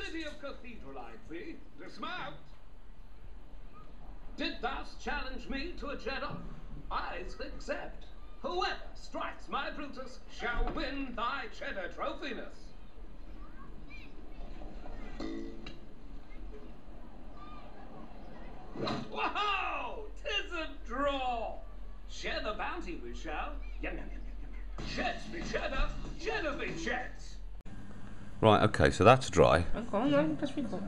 city of Cathedral I be. Dismount. Did thou challenge me to a Jedi? I accept. Whoever strikes my Brutus shall win thy cheddar trophiness. Whoa! 'Tis a draw. Share the bounty we shall. Yum, yum, yum, yum, yum. Sheds be cheddar, cheddar be sheds. Right, okay, so that's dry. Press record.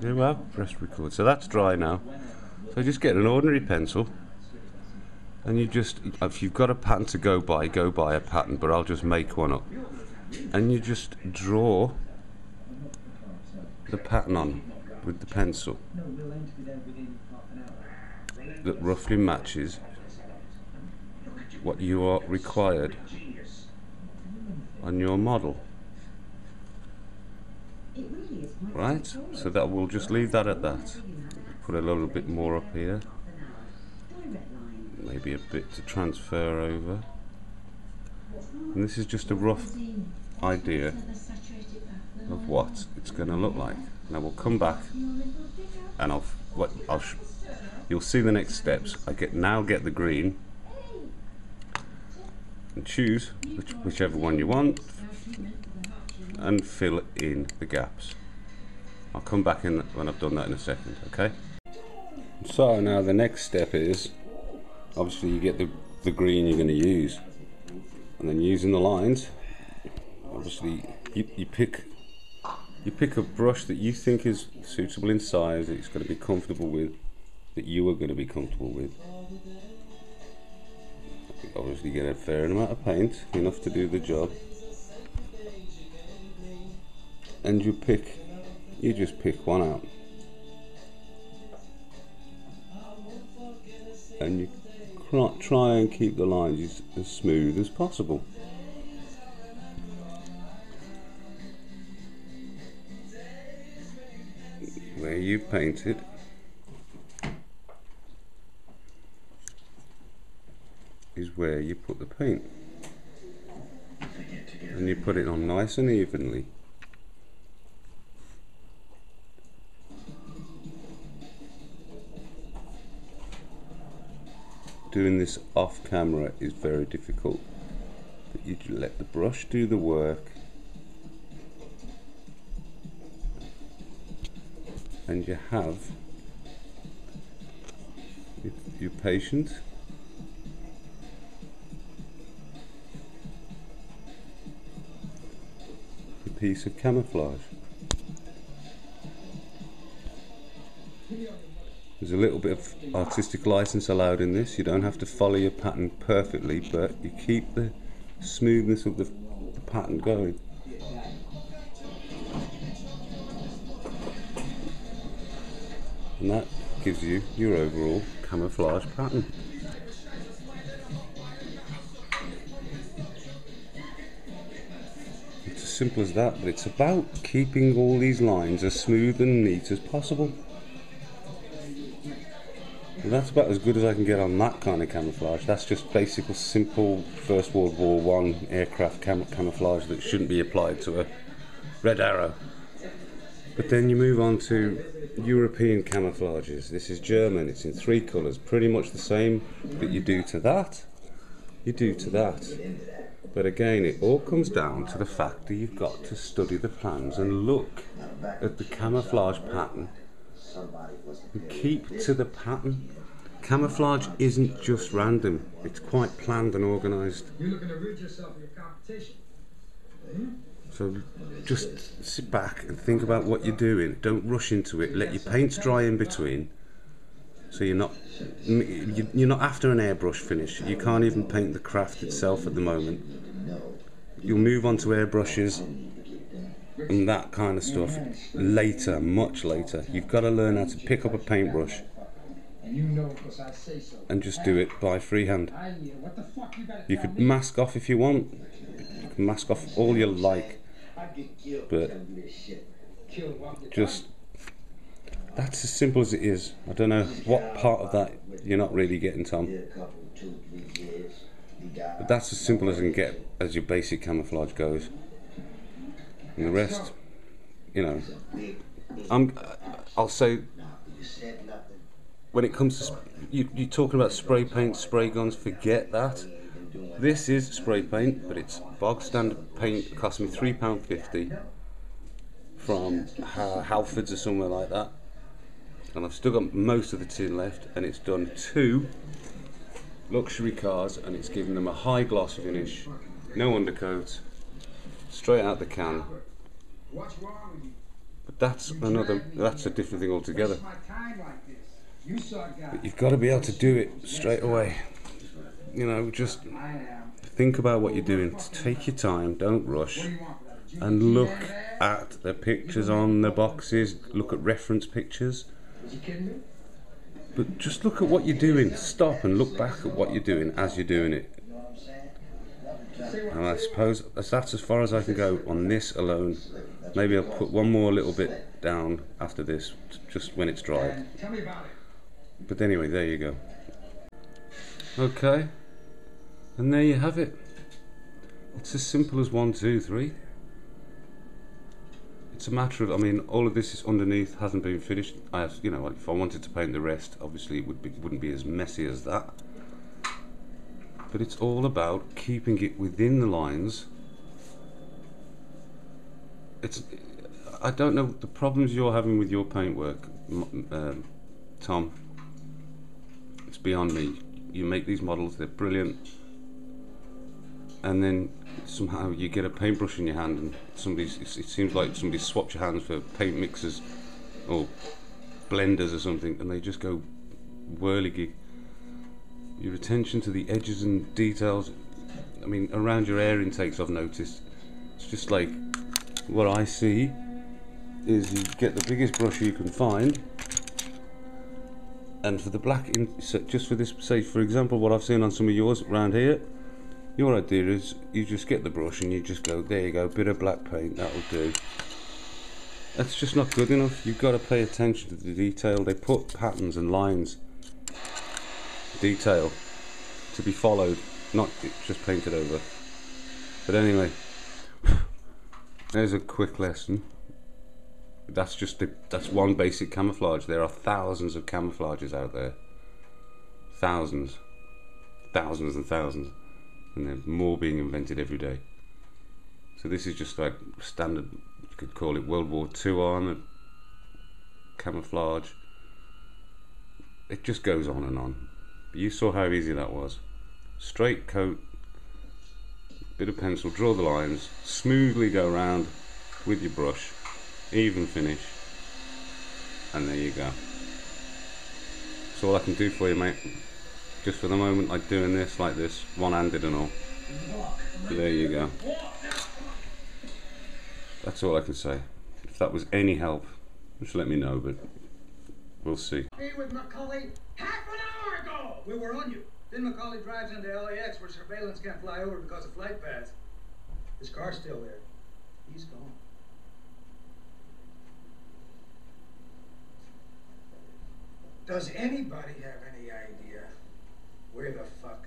Yeah, well, press record. So that's dry now. So just get an ordinary pencil, and you just, if you've got a pattern to go by a pattern, but I'll just make one up. And you just draw the pattern on with the pencil that roughly matches what you are required on your model. Right, so that we'll just leave that at that. Put a little bit more up here, maybe a bit to transfer over, and this is just a rough idea of what it's going to look like. Now we'll come back and you'll see the next steps. Now get the green and choose whichever one you want and fill in the gaps. I'll come back in when I've done that in a second, okay? So now the next step is, obviously you get the green you're going to use, and then using the lines, obviously you pick a brush that you think is suitable in size, that it's going to be comfortable with, that you are going to be comfortable with. Obviously get a fair amount of paint, enough to do the job, and you just pick one out, and you try and keep the lines as smooth as possible. Where you've painted is where you put the paint, and you put it on nice and evenly. Doing this off camera is very difficult, but you let the brush do the work, and you have, if you're patient, a piece of camouflage. There's a little bit of artistic license allowed in this. You don't have to follow your pattern perfectly, but you keep the smoothness of the pattern going. And that gives you your overall camouflage pattern. It's as simple as that, but it's about keeping all these lines as smooth and neat as possible. And that's about as good as I can get on that kind of camouflage. That's just basic, simple First World War I aircraft camouflage that shouldn't be applied to a red arrow. But then you move on to European camouflages. This is German, it's in 3 colours, pretty much the same that you do to that, you do to that. But again, it all comes down to the fact that you've got to study the plans and look at the camouflage pattern and keep to the pattern. Camouflage isn't just random, it's quite planned and organised. You're looking to rid yourself of your competition. So just sit back and think about what you're doing. Don't rush into it. Let your paints dry in between, so you're not after an airbrush finish. You can't even paint the craft itself at the moment. You'll move on to airbrushes and that kind of stuff later, much later. You've got to learn how to pick up a paintbrush and just do it by freehand. You could mask off if you want. You can mask off all you like, but just, that's as simple as it is. I don't know what part of that you're not really getting, Tom, but that's as simple as I can get as your basic camouflage goes. And the rest, you know, I'll say, when it comes to you're talking about spray paint, spray guns, forget that. This is spray paint, but it's bog standard paint. It cost me £3.50 from Halfords or somewhere like that, and I've still got most of the tin left, and it's done 2 luxury cars, and it's given them a high gloss finish, no undercoat, straight out the can. But that's a different thing altogether. But you've got to be able to do it straight away. You know, just think about what you're doing. Take your time, don't rush, and look at the pictures on the boxes, look at reference pictures. But just look at what you're doing. Stop and look back at what you're doing as you're doing it. And I suppose that's as far as I can go on this alone. Maybe I'll put one more little bit down after this, just when it's dried. But anyway, there you go. Okay, and there you have it. It's as simple as 1, 2, 3. It's a matter of, I mean, all of this is underneath, hasn't been finished. I have, you know, if I wanted to paint the rest, obviously it wouldn't be as messy as that. But it's all about keeping it within the lines. I don't know the problems you're having with your paintwork, Tom. It's beyond me. You make these models, they're brilliant, and then somehow you get a paintbrush in your hand and it seems like somebody swapped your hands for paint mixers or blenders or something, and they just go whirligig. Your attention to the edges and details, I mean, around your air intakes, I've noticed, it's just like, what I see is you get the biggest brush you can find, and for the black, just for this, say for example what I've seen on some of yours around here, your idea is you just get the brush and you just go, there you go, bit of black paint, that'll do. That's just not good enough. You've got to pay attention to the detail. They put patterns and lines, detail, to be followed, not just painted over. But anyway, there's a quick lesson. That's one basic camouflage. There are thousands of camouflages out there. Thousands and thousands. And there's more being invented every day. So this is just like standard, you could call it World War II armour, camouflage. It just goes on and on. But you saw how easy that was. Straight coat, bit of pencil, draw the lines, smoothly go around with your brush, even finish, and there you go. That's all I can do for you, mate. Just for the moment, like doing this like this, one-handed and all. So there you go. That's all I can say. If that was any help, just let me know, but we'll see. Be with Macaulay half an hour ago! We were on you. Then Macaulay drives into LAX where surveillance can't fly over because of flight paths. His car's still there. He's gone. Does anybody have any idea where the fuck